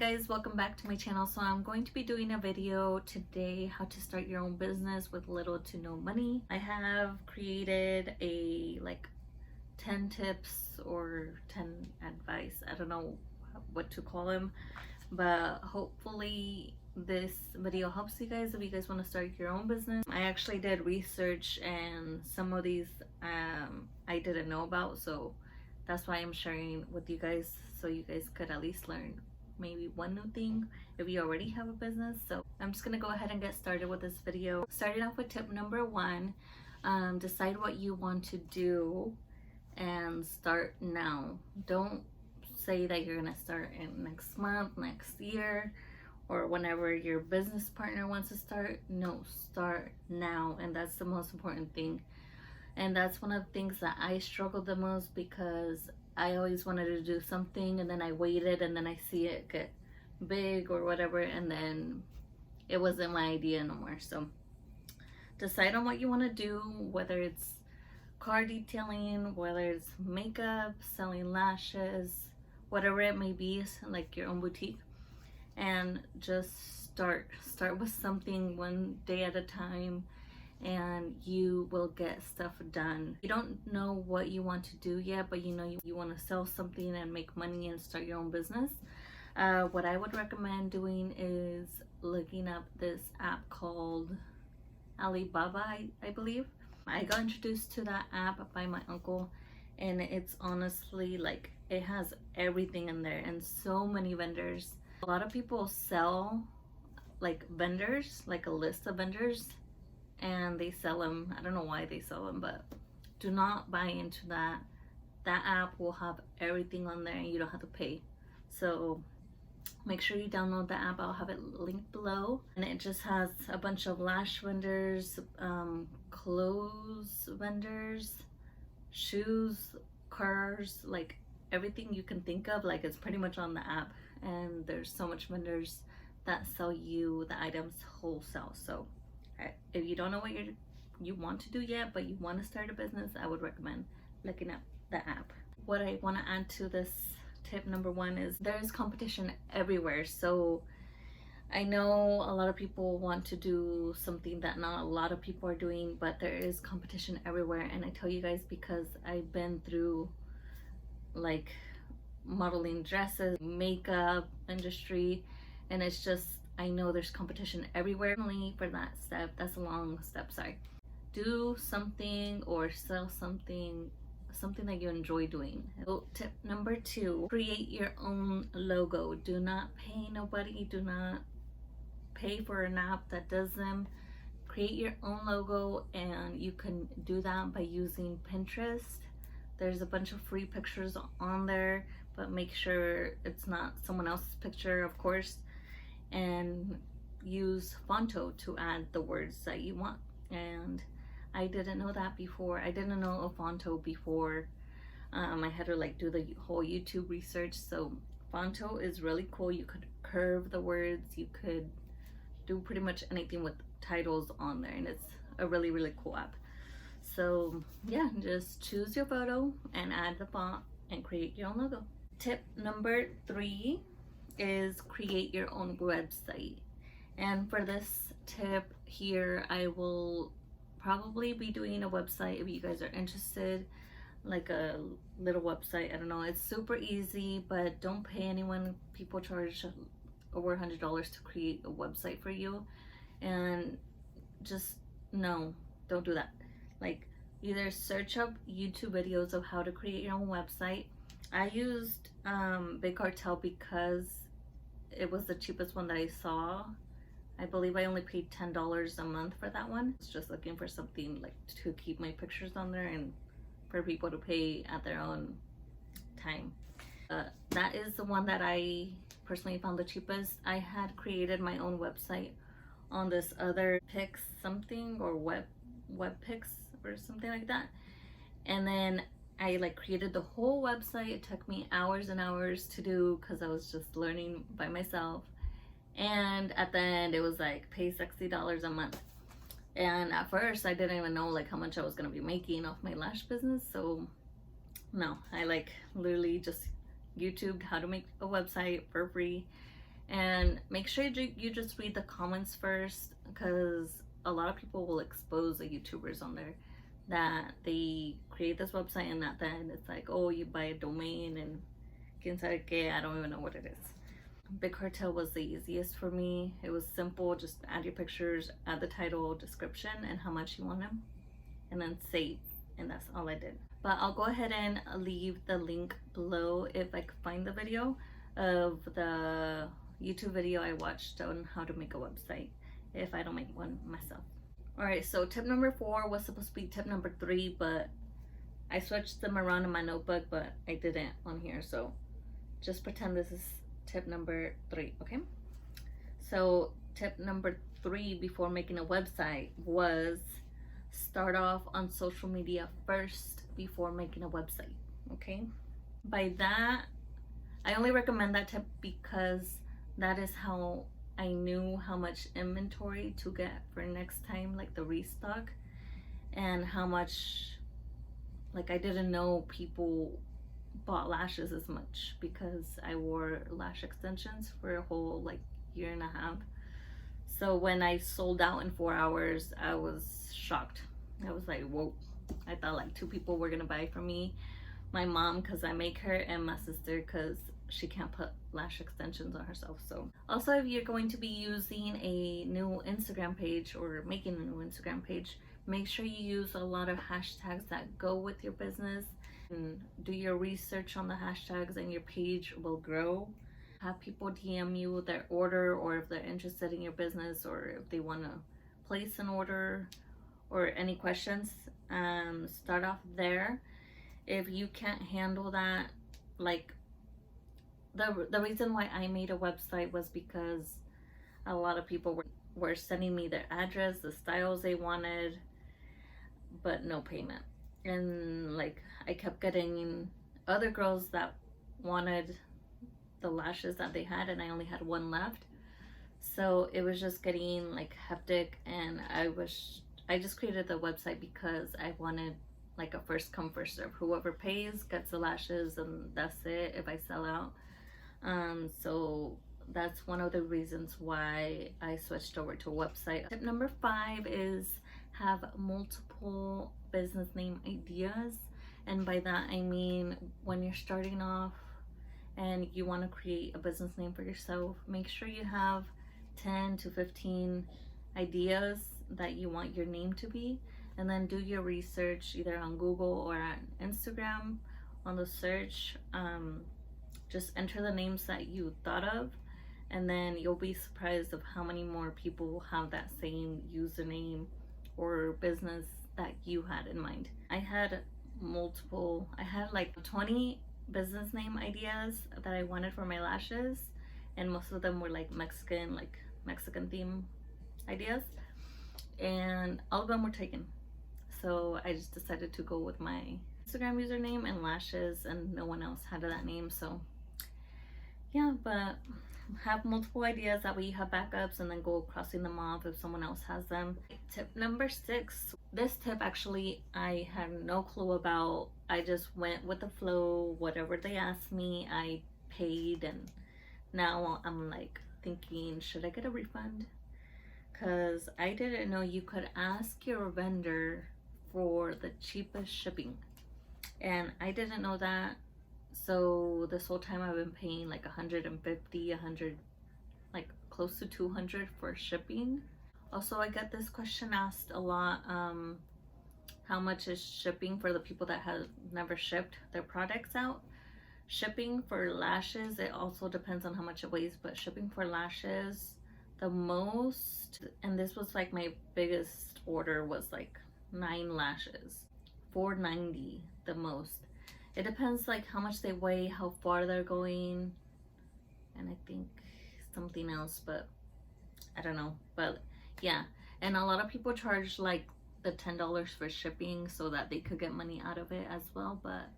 guys, welcome back to my channel. So I'm going to be doing a video today, how to start your own business with little to no money. I have created a 10 tips or 10 advice, I don't know what to call them, but hopefully this video helps you guys if you guys want to start your own business. I actually did research and some of these I didn't know about, so that's why I'm sharing with you guys, so you guys could at least learn maybe one new thing if you already have a business. So I'm just gonna go ahead and get started with this video. Starting off with tip number one, decide what you want to do and start now. Don't say that you're gonna start in next month, next year, or whenever your business partner wants to start. No, start now, and that's the most important thing. And that's one of the things that I struggled the most, because I always wanted to do something and then I waited and then I see it get big or whatever, and then it wasn't my idea no more. So decide on what you want to do, whether it's car detailing, whether it's makeup, selling lashes, whatever it may be, like your own boutique, and just start with something one day at a time, and you will get stuff done. You don't know what you want to do yet, but you know you want to sell something and make money and start your own business. What I would recommend doing is looking up this app called Alibaba, I believe. I got introduced to that app by my uncle, and it's honestly it has everything in there and so many vendors. A lot of people sell vendors, a list of vendors, and they sell them. I don't know why they sell them, but do not buy into that. That app will have everything on there and you don't have to pay. So make sure you download the app. I'll have it linked below. And it just has a bunch of lash vendors, clothes vendors, shoes, cars, everything you can think of. It's pretty much on the app, and there's so much vendors that sell you the items wholesale. So if you don't know what you want to do yet, but you want to start a business, I would recommend looking up the app. What I want to add to this tip number one is there's competition everywhere. So I know a lot of people want to do something that not a lot of people are doing, but there is competition everywhere. And I tell you guys because I've been through modeling dresses, makeup industry, and it's just, I know there's competition everywhere. For that step, that's a long step, sorry. Do something or sell something that you enjoy doing. So tip number two, create your own logo. Do not pay nobody, do not pay for an app that does them. Create your own logo, and you can do that by using Pinterest. There's a bunch of free pictures on there, but make sure it's not someone else's picture, of course. And use Phonto to add the words that you want. And I didn't know that before. I didn't know of Phonto before. I had to do the whole YouTube research. So Phonto is really cool. You could curve the words, you could do pretty much anything with titles on there, and it's a really, really cool app. So yeah, just choose your photo and add the font and create your own logo. Tip number three is create your own website. And for this tip here, I will probably be doing a website if you guys are interested, a little website. I don't know, it's super easy, but don't pay anyone. People charge over $100 to create a website for you, and just no, don't do that. Either search up YouTube videos of how to create your own website. I used Cartel because it was the cheapest one that I saw. I believe I only paid $10 a month for that one. I was just looking for something to keep my pictures on there and for people to pay at their own time. That is the one that I personally found the cheapest. I had created my own website on this other Pix something, or Webpix or something like that, and then I created the whole website. It took me hours and hours to do because I was just learning by myself. And at the end, it was pay $60 a month. And at first, I didn't even know how much I was gonna be making off my lash business. So no, I literally just YouTubed how to make a website for free, And make sure you just read the comments first, because a lot of people will expose the YouTubers on there that they create this website and at the end it's like, oh, you buy a domain and quien sabe que, I don't even know what it is. Big Cartel was the easiest for me. It was simple, just add your pictures, add the title, description, and how much you want them, and then save, and that's all I did. But I'll go ahead and leave the link below if I could find the video of the YouTube video I watched on how to make a website if I don't make one myself. Alright, so tip number 4 was supposed to be tip number 3, but I switched them around in my notebook, but I didn't on here, so just pretend this is tip number 3, okay? So tip number 3 before making a website was start off on social media first before making a website, okay? By that, I only recommend that tip because that is how I knew how much inventory to get for next time, like the restock, and how much, like, I didn't know people bought lashes as much because I wore lash extensions for a whole like year and a half. So when I sold out in 4 hours, I was shocked. I was like, whoa. I thought like 2 people were gonna buy from me, my mom because I make her, and my sister because she can't put lash extensions on herself. So also, if you're going to be using a new Instagram page or making a new Instagram page, make sure you use a lot of hashtags that go with your business, and do your research on the hashtags and your page will grow. Have people DM you their order, or if they're interested in your business, or if they want to place an order or any questions. Start off there. If you can't handle that, like the reason why I made a website was because a lot of people were sending me their address, the styles they wanted, but no payment. And like I kept getting other girls that wanted the lashes that they had, and I only had one left. So it was just getting like hectic, and I just created the website because I wanted like a first come first serve. Whoever pays gets the lashes, and that's it if I sell out. So that's one of the reasons why I switched over to a website. Tip number 5 is have multiple business name ideas. And by that I mean, when you're starting off and you want to create a business name for yourself, make sure you have 10 to 15 ideas that you want your name to be, and then do your research either on Google or on Instagram on the search. Just enter the names that you thought of, and then you'll be surprised of how many more people have that same username or business that you had in mind. I had like 20 business name ideas that I wanted for my lashes, and most of them were like Mexican theme ideas, and all of them were taken. So I just decided to go with my Instagram username and lashes, and no one else had that name. So yeah, but have multiple ideas, that way you have backups, and then go crossing them off if someone else has them. Tip number 6. This tip actually I had no clue about. I just went with the flow. Whatever they asked me, I paid, and now I'm like thinking, should I get a refund? Because I didn't know you could ask your vendor for the cheapest shipping, and I didn't know that. So this whole time I've been paying like 150, 100, like close to 200 for shipping. Also, I get this question asked a lot. How much is shipping for the people that have never shipped their products out? Shipping for lashes, it also depends on how much it weighs, but shipping for lashes, the most, and this was like my biggest order, was like 9 lashes, $4.90 the most. It depends like how much they weigh, how far they're going, and I think something else, but I don't know. But yeah, and a lot of people charge like the $10 for shipping so that they could get money out of it as well, but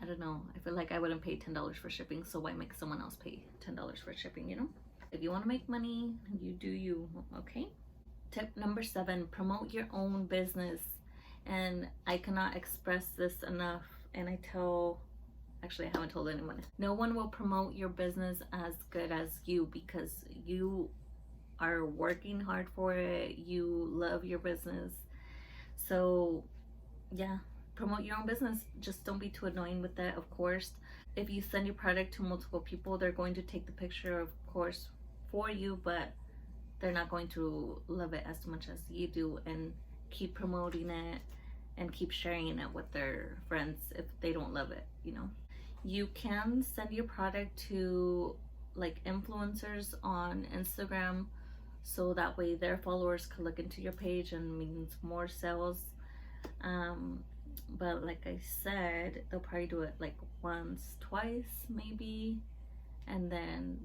I don't know. I feel like I wouldn't pay $10 for shipping, so why make someone else pay $10 for shipping, you know? If you want to make money, you do you, okay? Tip number 7, promote your own business. And I cannot express this enough, and I tell Actually, I haven't told anyone. No one will promote your business as good as you, because you are working hard for it. You love your business. So yeah, promote your own business. Just don't be too annoying with that, of course. If you send your product to multiple people, they're going to take the picture, of course, for you, but they're not going to love it as much as you do. And keep promoting it and keep sharing it with their friends if they don't love it, you know. You can send your product to like influencers on Instagram, so that way their followers could look into your page and means more sales. But like I said, they'll probably do it like once, twice maybe, and then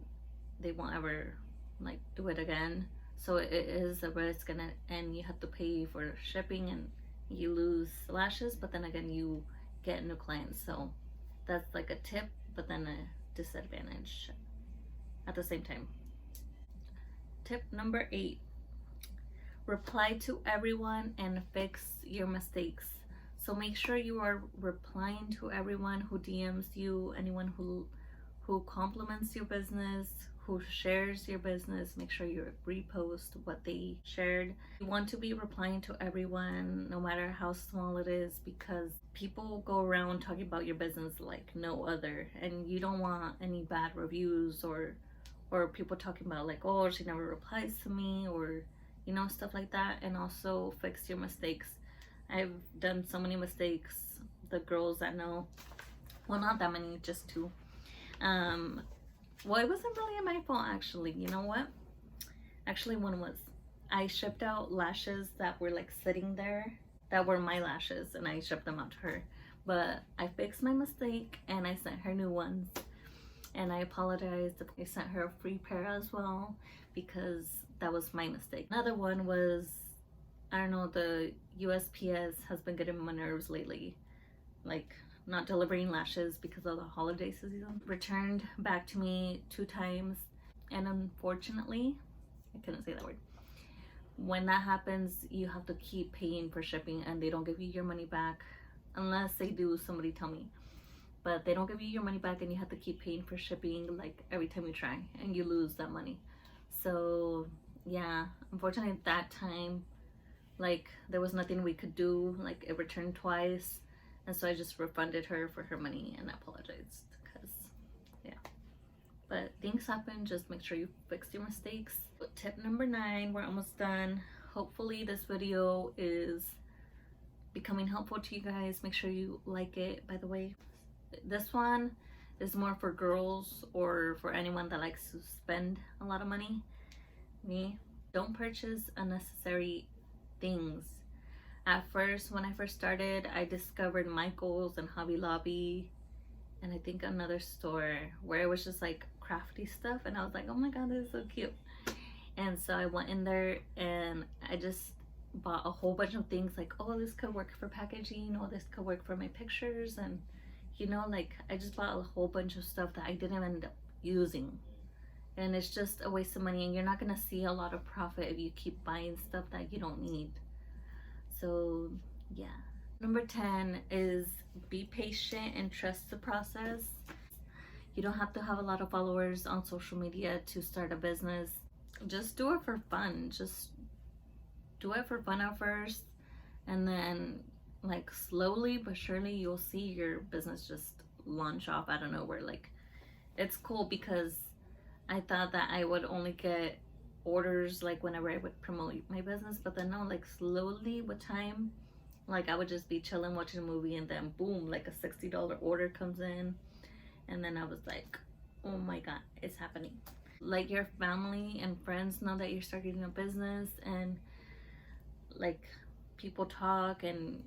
they won't ever like do it again. So it is a risk, and you have to pay for shipping, and you lose lashes, but then again you get new clients. So that's like a tip, but then a disadvantage at the same time. Tip number 8: reply to everyone and fix your mistakes. So make sure you are replying to everyone who DMs you, anyone who compliments your business, who shares your business. Make sure you repost what they shared. You want to be replying to everyone, no matter how small it is, because people go around talking about your business like no other, and you don't want any bad reviews or people talking about like, oh, she never replies to me, or you know, stuff like that. And also fix your mistakes. I've done so many mistakes. The girls that know, well, not that many, just 2. Well, it wasn't really my fault, actually. You know what? Actually, one was, I shipped out lashes that were like sitting there, that were my lashes, and I shipped them out to her. But I fixed my mistake and I sent her new ones. And I apologized. I sent her a free pair as well, because that was my mistake. Another one was, I don't know, the USPS has been getting on my nerves lately. Like, not delivering lashes because of the holiday season. Returned back to me 2 times, and unfortunately, I couldn't say that word. When that happens, you have to keep paying for shipping, and they don't give you your money back unless they do. Somebody tell me. But they don't give you your money back, and you have to keep paying for shipping like every time you try, and you lose that money. So yeah, unfortunately at that time, like, there was nothing we could do. Like, it returned twice, and so I just refunded her for her money and apologized, because yeah. But things happen. Just make sure you fix your mistakes. But tip number 9, we're almost done. Hopefully this video is becoming helpful to you guys. Make sure you like it, by the way. This one is more for girls, or for anyone that likes to spend a lot of money. Me, don't purchase unnecessary things. At first, when I first started, I discovered Michael's and Hobby Lobby, and I think another store where it was just like crafty stuff, and I was like, oh my god, this is so cute. And so I went in there and I just bought a whole bunch of things, like, oh, this could work for packaging, oh, this could work for my pictures, and you know, like, I just bought a whole bunch of stuff that I didn't end up using. And it's just a waste of money, and you're not gonna see a lot of profit if you keep buying stuff that you don't need. So yeah. Number 10 is be patient and trust the process. You don't have to have a lot of followers on social media to start a business. Just do it for fun. Just do it for fun at first, and then like slowly but surely you'll see your business just launch off out of nowhere. Like, it's cool because I thought that I would only get orders like whenever I would promote my business, but then no, like slowly with time, like I would just be chilling watching a movie, and then boom, like a $60 order comes in, and then I was like, oh my god, it's happening. Like, your family and friends know that you're starting a business, and like, people talk, and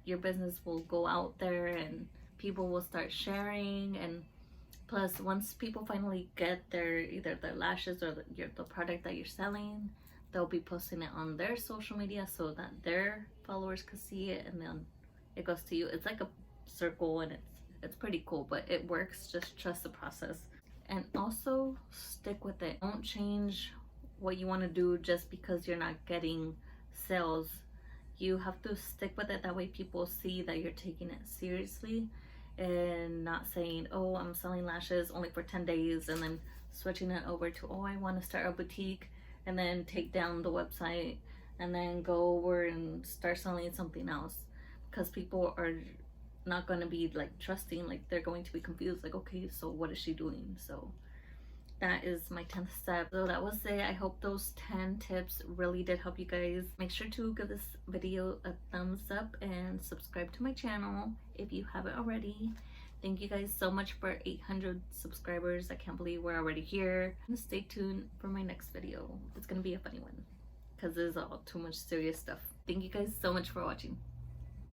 your business will go out there, and people will start sharing. And plus, once people finally get either their lashes or the product that you're selling, they'll be posting it on their social media so that their followers can see it, and then it goes to you. It's like a circle, and it's pretty cool, but it works. Just trust the process, and also stick with it. Don't change what you want to do just because you're not getting sales. You have to stick with it. That way people see that you're taking it seriously, and not saying, oh, I'm selling lashes only for 10 days and then switching it over to, oh, I want to start a boutique, and then take down the website and then go over and start selling something else, because people are not going to be like trusting, like they're going to be confused, like, okay, so what is she doing? So that is my 10th step. So that was it. I hope those 10 tips really did help you guys. Make sure to give this video a thumbs up and subscribe to my channel if you haven't already. Thank you guys so much for 800 subscribers. I can't believe we're already here. Stay tuned for my next video. It's gonna be a funny one because there's all too much serious stuff. Thank you guys so much for watching.